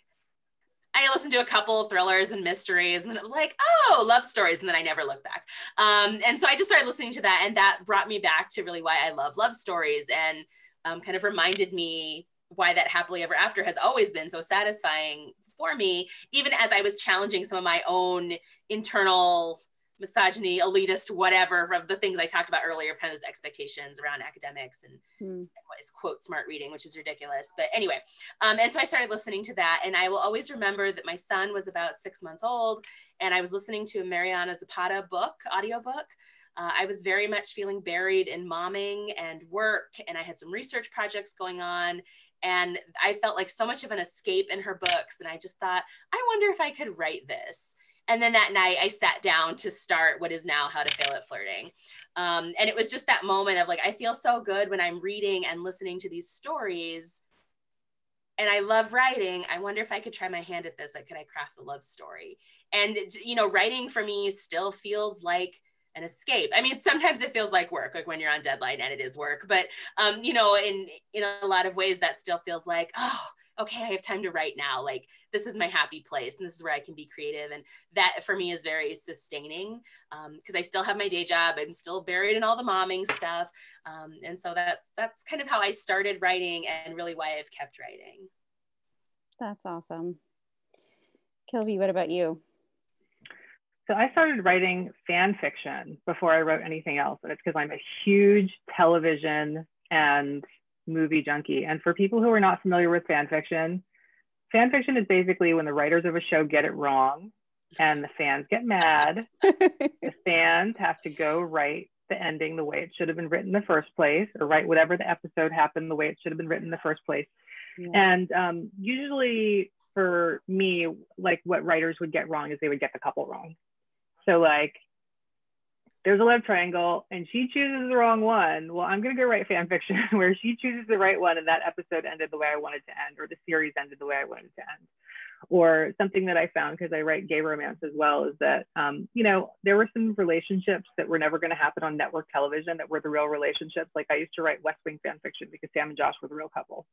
I listened to a couple of thrillers and mysteries, and then it was like, oh, love stories. And then I never looked back. And so I just started listening to that, and that brought me back to really why I love love stories, and kind of reminded me why that happily ever after has always been so satisfying for me, even as I was challenging some of my own internal misogyny, elitist, whatever, of the things I talked about earlier, kind of those expectations around academics and what is quote smart reading, which is ridiculous. But anyway, and so I started listening to that, and I will always remember that my son was about 6 months old, and I was listening to a Mariana Zapata audiobook. I was very much feeling buried in momming and work, and I had some research projects going on, and I felt like so much of an escape in her books, and I just thought, I wonder if I could write this. And then that night I sat down to start what is now How to Fail at Flirting. And it was just that moment of like, I feel so good when I'm reading and listening to these stories, and I love writing. I wonder if I could try my hand at this. Like, could I craft a love story? And, writing for me still feels like an escape. I mean, sometimes it feels like work, like when you're on deadline, and it is work. But, in a lot of ways that still feels like, oh, okay, I have time to write now. Like, this is my happy place and this is where I can be creative. And that for me is very sustaining, because I still have my day job. I'm still buried in all the momming stuff. And so that's kind of how I started writing, and really why I've kept writing. That's awesome. Kilby, what about you? So I started writing fan fiction before I wrote anything else. And it's because I'm a huge television and movie junkie. And for people who are not familiar with fan fiction is basically when the writers of a show get it wrong and the fans get mad. The fans have to go write the ending the way it should have been written in the first place, or write whatever the episode happened the way it should have been written in the first place. Yeah. And usually for me, like what writers would get wrong is they would get the couple wrong. So like, there's a love triangle and she chooses the wrong one. Well, I'm going to go write fan fiction where she chooses the right one and that episode ended the way I wanted to end, or the series ended the way I wanted to end. Or something that I found, because I write gay romance as well, is that, you know, there were some relationships that were never going to happen on network television that were the real relationships. Like I used to write West Wing fan fiction because Sam and Josh were the real couple.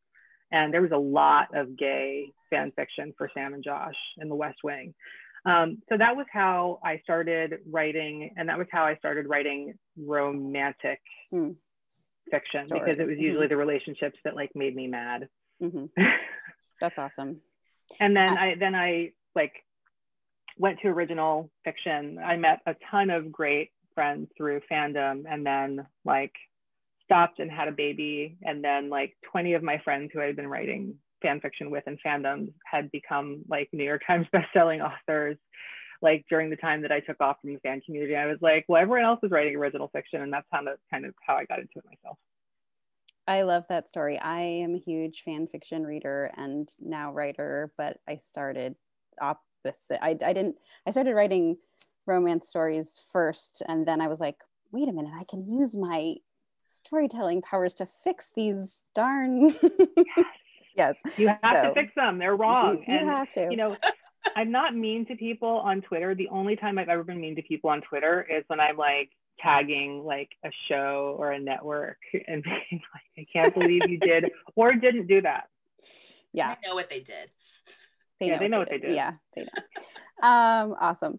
And there was a lot of gay fan fiction for Sam and Josh in the West Wing. So that was how I started writing, and that was how I started writing romantic fiction, stories. Because it was usually the relationships that like made me mad. That's awesome. And then I like went to original fiction. I met a ton of great friends through fandom, and then like stopped and had a baby. And then like 20 of my friends who I had been writing fan fiction with in fandoms had become like New York Times bestselling authors. Like during the time that I took off from the fan community, I was like, well, everyone else is writing original fiction, and that's kind of how I got into it myself. I love that story. I am a huge fan fiction reader and now writer, but I started opposite. I started writing romance stories first, and then I was like, wait a minute, I can use my storytelling powers to fix these darn Yes. You have to fix them. They're wrong. You have to. You know, I'm not mean to people on Twitter. The only time I've ever been mean to people on Twitter is when I'm like tagging like a show or a network and being like, I can't believe you did or didn't do that. Yeah. They know what they did. They know what they did. Yeah, they know. Awesome.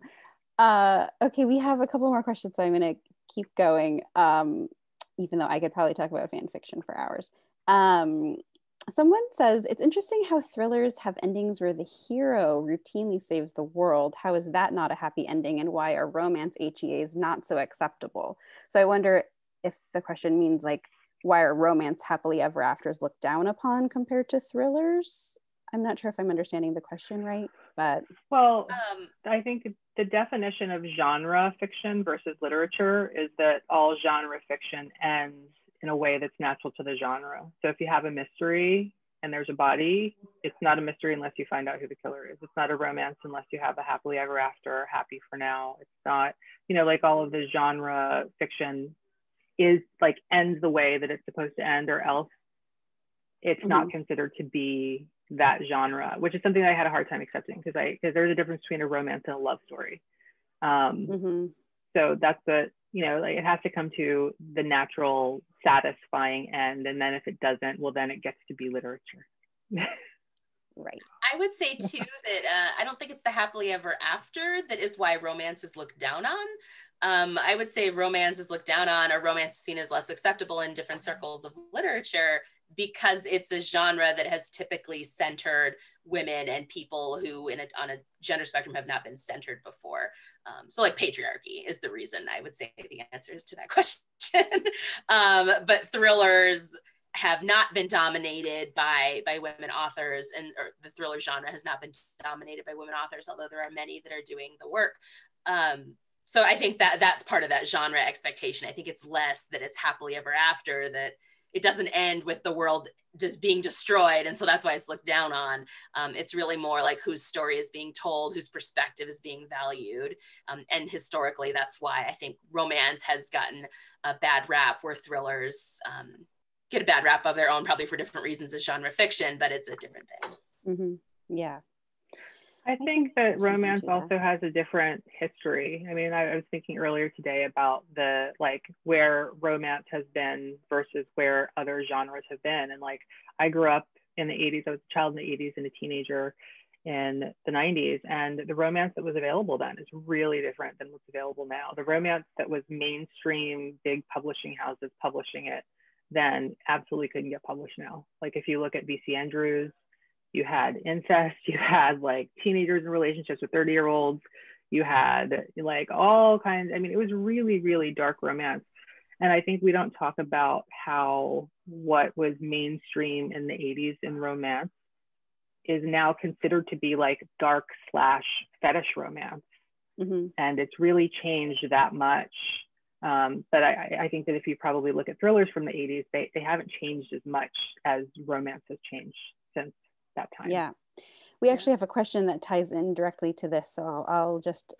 Okay, we have a couple more questions, so I'm going to keep going, even though I could probably talk about fan fiction for hours. Someone says, it's interesting how thrillers have endings where the hero routinely saves the world. How is that not a happy ending, and why are romance HEAs not so acceptable? So I wonder if the question means like, why are romance happily ever afters looked down upon compared to thrillers? I'm not sure if I'm understanding the question right, but. Well, I think the definition of genre fiction versus literature is that all genre fiction ends in a way that's natural to the genre. So if you have a mystery and there's a body, it's not a mystery unless you find out who the killer is. It's not a romance unless you have a happily ever after, or happy for now. It's not, you know, like all of the genre fiction is like ends the way that it's supposed to end, or else it's not considered to be that genre, which is something that I had a hard time accepting, because there's a difference between a romance and a love story. So that's the, you know, like it has to come to the natural satisfying end, and then if it doesn't, well, then it gets to be literature. Right. I would say too that I don't think it's the happily ever after that is why romance is looked down on. I would say romance is looked down on, or romance is seen as less acceptable in different circles of literature, because it's a genre that has typically centered women and people who on a gender spectrum have not been centered before. So like patriarchy is the reason I would say the answers to that question. But thrillers have not been dominated by women authors, or the thriller genre has not been dominated by women authors, although there are many that are doing the work. So I think that's part of that genre expectation. I think it's less that it's happily ever after, that it doesn't end with the world just being destroyed, and so that's why it's looked down on. It's really more like whose story is being told, whose perspective is being valued. And historically, that's why I think romance has gotten a bad rap, where thrillers get a bad rap of their own, probably for different reasons as genre fiction, but it's a different thing. Yeah. I think that romance also has a different history. I mean, I was thinking earlier today about the, like, where romance has been versus where other genres have been. And like, I grew up in the 80s. I was a child in the 80s and a teenager in the 90s. And the romance that was available then is really different than what's available now. The romance that was mainstream, big publishing houses publishing it then absolutely couldn't get published now. Like if you look at V.C. Andrews, you had incest, you had like teenagers in relationships with 30-year-olds, you had like all kinds, I mean, it was really, really dark romance. And I think we don't talk about how what was mainstream in the 80s in romance is now considered to be like dark / fetish romance. Mm-hmm. And it's really changed that much. But I think that if you probably look at thrillers from the 80s, they haven't changed as much as romance has changed since that time. Yeah. We actually have a question that ties in directly to this, so I'll just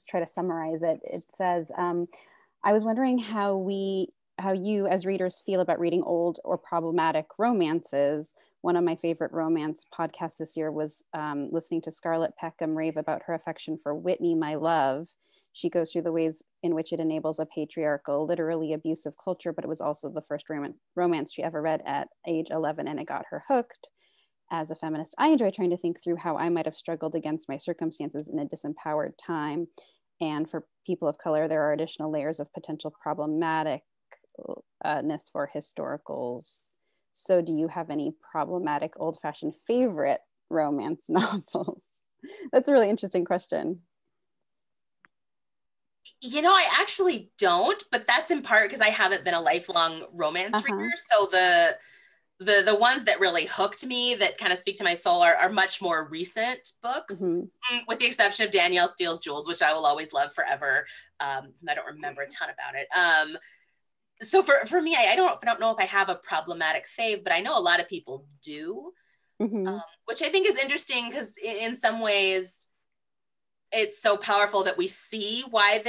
try to summarize it. It says, I was wondering how you as readers feel about reading old or problematic romances. One of my favorite romance podcasts this year was listening to Scarlett Peckham rave about her affection for Whitney, My Love. She goes through the ways in which it enables a patriarchal, literally abusive culture, but it was also the first romance she ever read at age 11, and it got her hooked. As a feminist, I enjoy trying to think through how I might have struggled against my circumstances in a disempowered time. And for people of color, there are additional layers of potential problematicness for historicals. So do you have any problematic old-fashioned favorite romance novels? That's a really interesting question. You know, I actually don't, but that's in part because I haven't been a lifelong romance reader. So the ones that really hooked me, that kind of speak to my soul, are much more recent books, with the exception of Danielle Steele's Jewels, which I will always love forever. I don't remember a ton about it. So for me, I don't know if I have a problematic fave, but I know a lot of people do, which I think is interesting because in some ways it's so powerful that we see why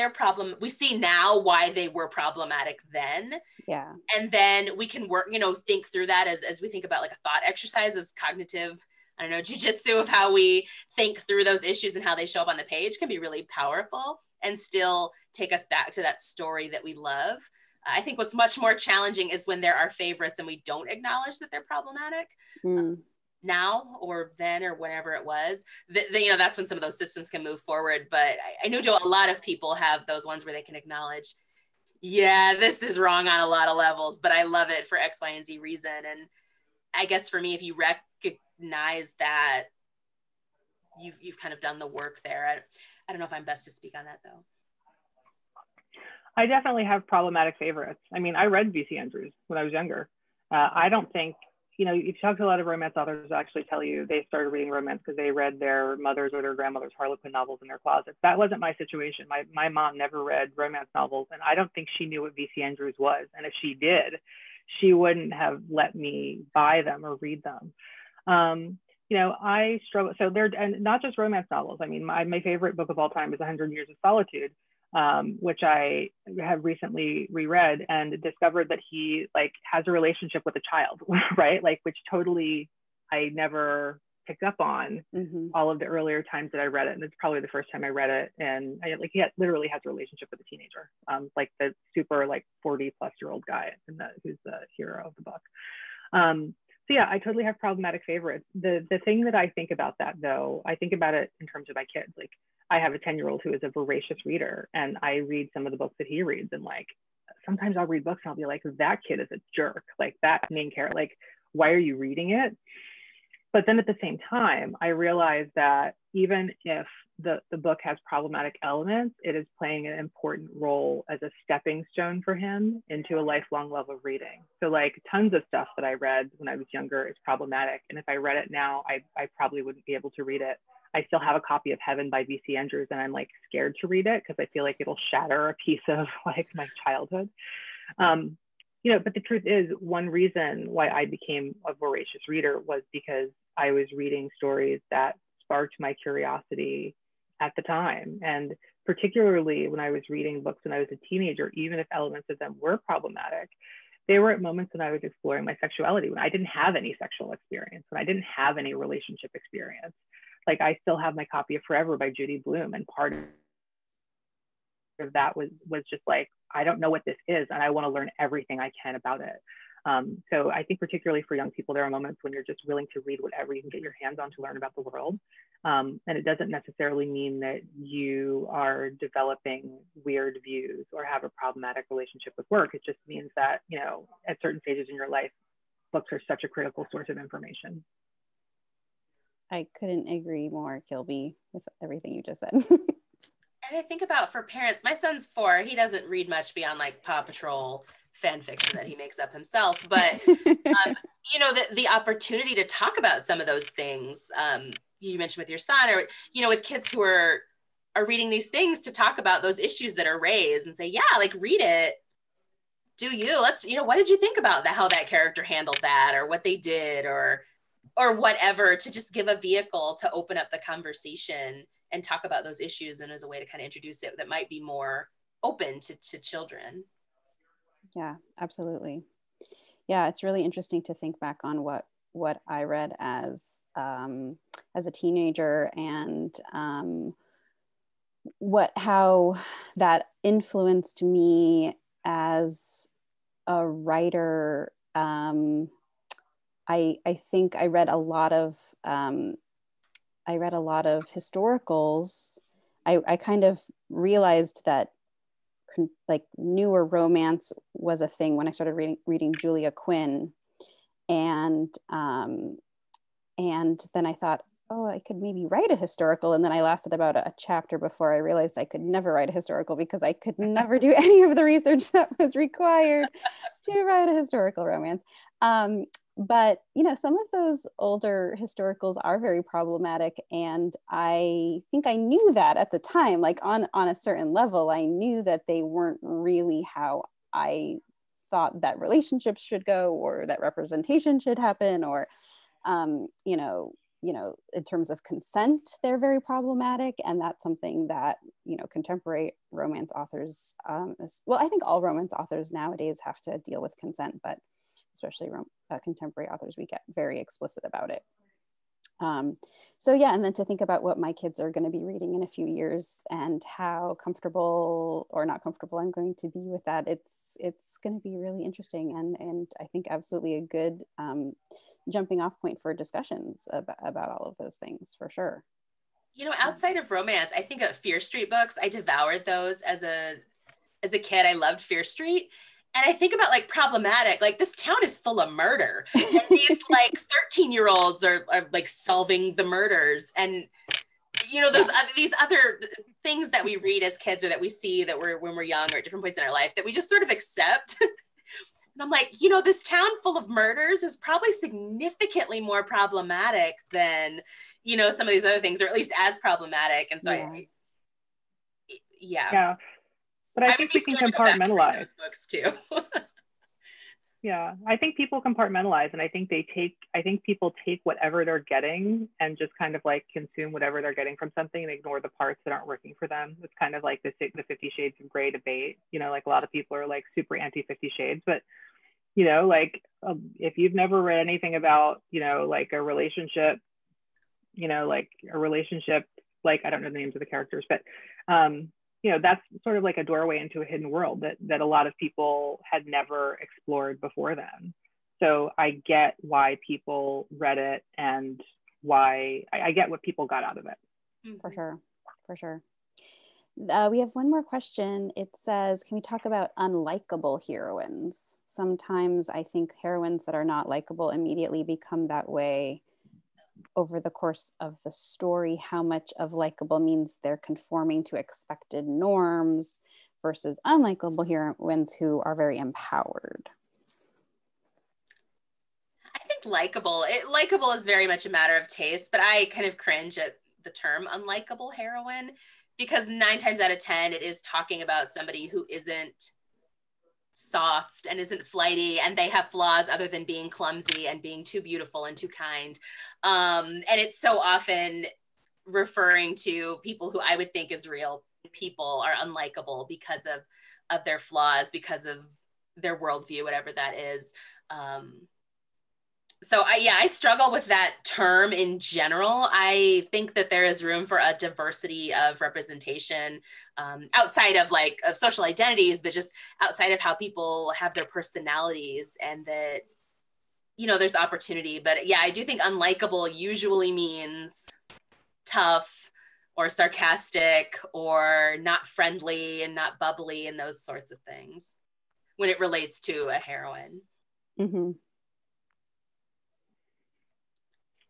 we see now why they were problematic then. Yeah. And then we can work, think through that as we think about like a thought exercise, as cognitive, I don't know, jujitsu of how we think through those issues and how they show up on the page can be really powerful and still take us back to that story that we love. I think what's much more challenging is when there are favorites and we don't acknowledge that they're problematic. Now or then or whenever it was, that's when some of those systems can move forward. But I know a lot of people have those ones where they can acknowledge, yeah, this is wrong on a lot of levels, but I love it for X, Y, and Z reason. And I guess for me, if you recognize that, you've kind of done the work there. I don't know if I'm best to speak on that though. I definitely have problematic favorites. I mean, I read V.C. Andrews when I was younger. I don't think, if you talk to a lot of romance authors, actually tell you they started reading romance because they read their mother's or their grandmother's Harlequin novels in their closets. That wasn't my situation. My mom never read romance novels, and I don't think she knew what V.C. Andrews was. And if she did, she wouldn't have let me buy them or read them. I struggle. So they're, and not just romance novels. I mean, my favorite book of all time is 100 Years of Solitude, which I have recently reread and discovered that he has a relationship with a child, right? Which totally I never picked up on all of the earlier times that I read it. And it's probably the first time I read it. And he literally has a relationship with a teenager, the super 40-plus-year-old guy who's the hero of the book. So yeah, I totally have problematic favorites. The thing that I think about that though, I think about it in terms of my kids. I have a 10-year-old who is a voracious reader, and I read some of the books that he reads, and sometimes I'll read books and I'll be like, that kid is a jerk. That main character, why are you reading it? But then at the same time, I realize that even if the book has problematic elements, it is playing an important role as a stepping stone for him into a lifelong love of reading. So tons of stuff that I read when I was younger is problematic. And if I read it now, I probably wouldn't be able to read it. I still have a copy of Heaven by V.C. Andrews, and I'm scared to read it because I feel it'll shatter a piece of my childhood. But the truth is, one reason why I became a voracious reader was because I was reading stories that sparked my curiosity at the time. And particularly when I was reading books when I was a teenager, even if elements of them were problematic, they were at moments when I was exploring my sexuality, when I didn't have any sexual experience, when I didn't have any relationship experience. I still have my copy of Forever by Judy Blume, and part of that was just I don't know what this is, and I want to learn everything I can about it. So I think particularly for young people, there are moments when you're just willing to read whatever you can get your hands on to learn about the world. And it doesn't necessarily mean that you are developing weird views or have a problematic relationship with work. It just means that, you know, at certain stages in your life, books are such a critical source of information. I couldn't agree more, Kilby, with everything you just said. And I think about for parents, my son's 4, he doesn't read much beyond like Paw Patrol fan fiction that he makes up himself, but you know, the opportunity to talk about some of those things, you mentioned with your son, or, you know, with kids who are reading these things, to talk about those issues that are raised and say, yeah, like read it. Do you, let's, you know, what did you think about that, how that character handled that, or what they did, or whatever, to just give a vehicle to open up the conversation and talk about those issues, and as a way to kind of introduce it that might be more open to children. Yeah, absolutely. Yeah, it's really interesting to think back on what I read as a teenager, and how that influenced me as a writer. I think I read a lot of historicals. I kind of realized that like newer romance was a thing when I started reading Julia Quinn, and then I thought, oh, I could maybe write a historical, and then I lasted about a chapter before I realized I could never write a historical, because I could never do any of the research that was required to write a historical romance. But you know, some of those older historicals are very problematic, and I think I knew that at the time, like on a certain level, I knew that they weren't really how I thought that relationships should go, or that representation should happen, or you know, in terms of consent, they're very problematic. And that's something that, you know, contemporary romance authors, well, I think all romance authors nowadays have to deal with consent, but especially contemporary authors, we get very explicit about it. So yeah, and then to think about what my kids are going to be reading in a few years, and how comfortable or not comfortable I'm going to be with that, it's going to be really interesting, and I think absolutely a good jumping off point for discussions about all of those things, for sure. You know, outside of romance, I think of Fear Street books. I devoured those as a kid. I loved Fear Street. And I think about like problematic, like this town is full of murder. And these like 13-year-olds are like solving the murders. And, you know, there's these other things that we read as kids, or that we see that when we're young, or at different points in our life, that we just sort of accept. And I'm like, you know, this town full of murders is probably significantly more problematic than, you know, some of these other things, or at least as problematic. And so yeah. But I think we can compartmentalize those books too. Yeah, I think people compartmentalize, and I think people take whatever they're getting and just kind of like consume whatever they're getting from something, and ignore the parts that aren't working for them. It's kind of like the 50 Shades of Grey debate. You know, like a lot of people are like super anti 50 Shades, but you know, like if you've never read anything about, you know, like a relationship, like I don't know the names of the characters, but you know, that's sort of like a doorway into a hidden world that a lot of people had never explored before then. So I get why people read it, and why I get what people got out of it. For sure. We have one more question. It says, can we talk about unlikable heroines? Sometimes I think heroines that are not likable immediately become that way over the course of the story. How much of likable means they're conforming to expected norms versus unlikable heroines who are very empowered? I think likable is very much a matter of taste, but I kind of cringe at the term unlikable heroine, because 9 times out of 10, it is talking about somebody who isn't soft and isn't flighty, and they have flaws other than being clumsy and being too beautiful and too kind. And it's so often referring to people who I would think is real people are unlikable because of their flaws, because of their worldview, whatever that is. So I struggle with that term in general. I think that there is room for a diversity of representation outside of of social identities, but just outside of how people have their personalities, and that, there's opportunity. But yeah, I do think unlikable usually means tough or sarcastic or not friendly and not bubbly and those sorts of things when it relates to a heroine. Mm-hmm.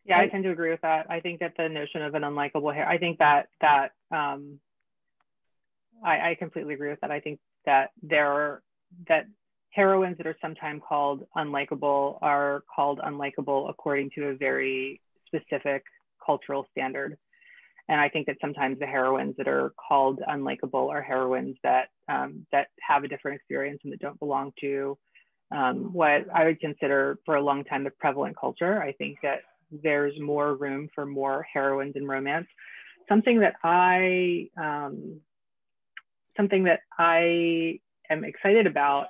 Yeah, I tend to agree with that. I think that the notion of an unlikable I think that I completely agree with that. I think that that heroines that are sometimes called unlikable are called unlikable according to a very specific cultural standard. And I think that sometimes the heroines that are called unlikable are heroines that that have a different experience and that don't belong to what I would consider for a long time the prevalent culture. I think that there's more room for more heroines in romance. Something that I am excited about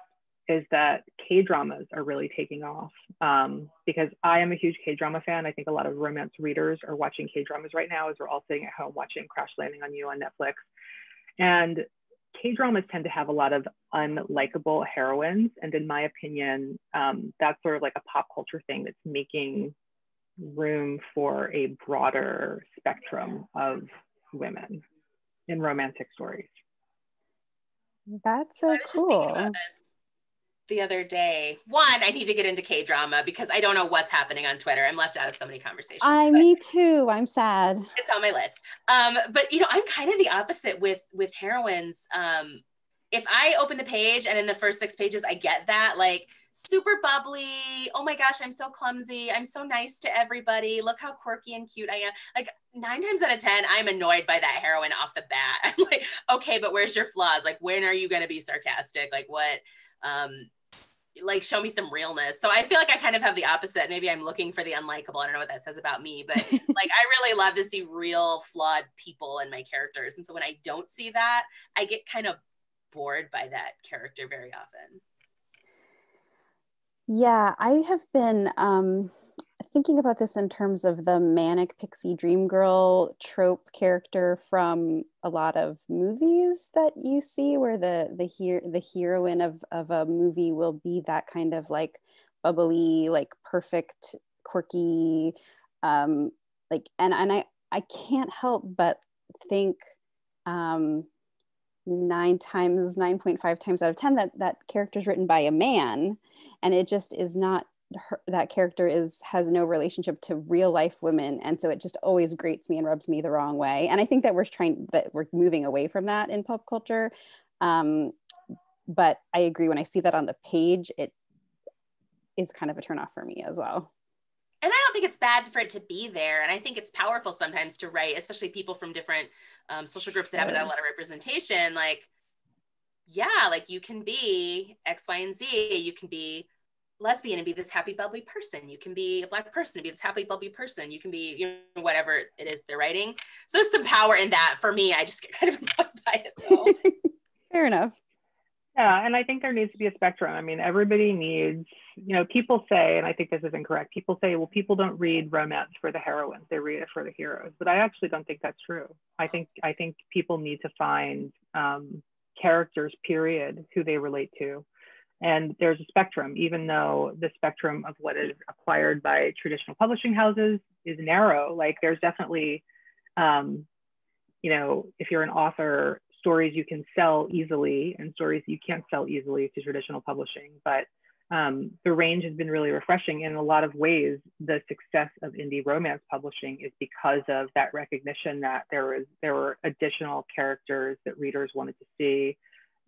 is that K-dramas are really taking off, because I am a huge K-drama fan. I think a lot of romance readers are watching K-dramas right now as we're all sitting at home watching Crash Landing on You on Netflix. And K-dramas tend to have a lot of unlikable heroines. And in my opinion, that's sort of like a pop culture thing that's making room for a broader spectrum of women in romantic stories. That's so I was just thinking about this the other day. One, I need to get into K-drama because I don't know what's happening on Twitter. I'm left out of so many conversations. Me too. I'm sad. It's on my list. But I'm kind of the opposite with heroines. If I open the page and in the first 6 pages, I get that super bubbly. Oh my gosh, I'm so clumsy. I'm so nice to everybody. Look how quirky and cute I am. 9 times out of 10, I'm annoyed by that heroine off the bat. I'm like, okay, but where's your flaws? When are you going to be sarcastic? What? Show me some realness. So I feel like I kind of have the opposite. Maybe I'm looking for the unlikable. I don't know what that says about me, but I really love to see real flawed people in my characters. And so when I don't see that, I get kind of bored by that character very often. Yeah, I have been thinking about this in terms of the manic pixie dream girl trope character from a lot of movies that you see, where the heroine of a movie will be that kind of bubbly, perfect, quirky, and I can't help but think 9.5 times out of 10 that character is written by a man, and it just is not that character has no relationship to real life women, and so it just always grates me and rubs me the wrong way. And I think that we're moving away from that in pop culture, but I agree, when I see that on the page, it is kind of a turnoff for me as well. And I don't think it's bad for it to be there. And I think it's powerful sometimes to write, especially people from different social groups that haven't done a lot of representation. You can be X, Y, and Z. You can be lesbian and be this happy, bubbly person. You can be a Black person and be this happy, bubbly person. You can be, whatever it is they're writing. So there's some power in that. For me, I just get kind of annoyed by it, though. Fair enough. Yeah, and I think there needs to be a spectrum. I mean, everybody needs, people say, and I think this is incorrect, people say, well, people don't read romance for the heroines, they read it for the heroes. But I actually don't think that's true. I think people need to find characters, period, who they relate to. And there's a spectrum, even though the spectrum of what is acquired by traditional publishing houses is narrow. There's definitely, if you're an author, stories you can sell easily and stories you can't sell easily to traditional publishing. But the range has been really refreshing. In a lot of ways, the success of indie romance publishing is because of that recognition that there were additional characters that readers wanted to see,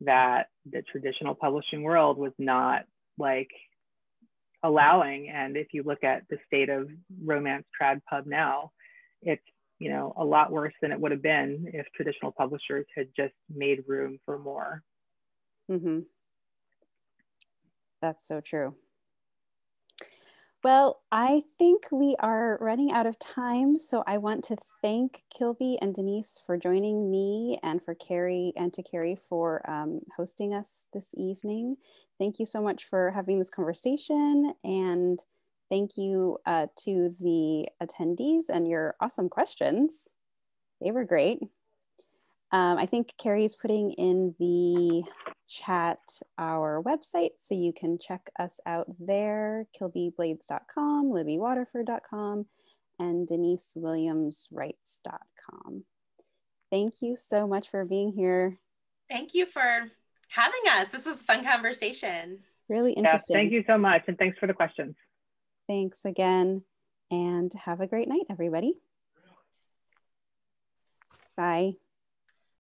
that the traditional publishing world was not allowing. And if you look at the state of romance trad pub now, it's a lot worse than it would have been if traditional publishers had just made room for more. Mm-hmm. That's so true. Well, I think we are running out of time, so I want to thank Kilby and Denise for joining me, and for Carrie for hosting us this evening. Thank you so much for having this conversation, and Thank you to the attendees and your awesome questions. They were great. I think Carrie's putting in the chat our website, so you can check us out there, kilbyblades.com, libbywaterford.com, and denisewilliamswrites.com. Thank you so much for being here. Thank you for having us. This was a fun conversation. Really interesting. Yes, thank you so much, and thanks for the questions. Thanks again, and have a great night, everybody. Bye.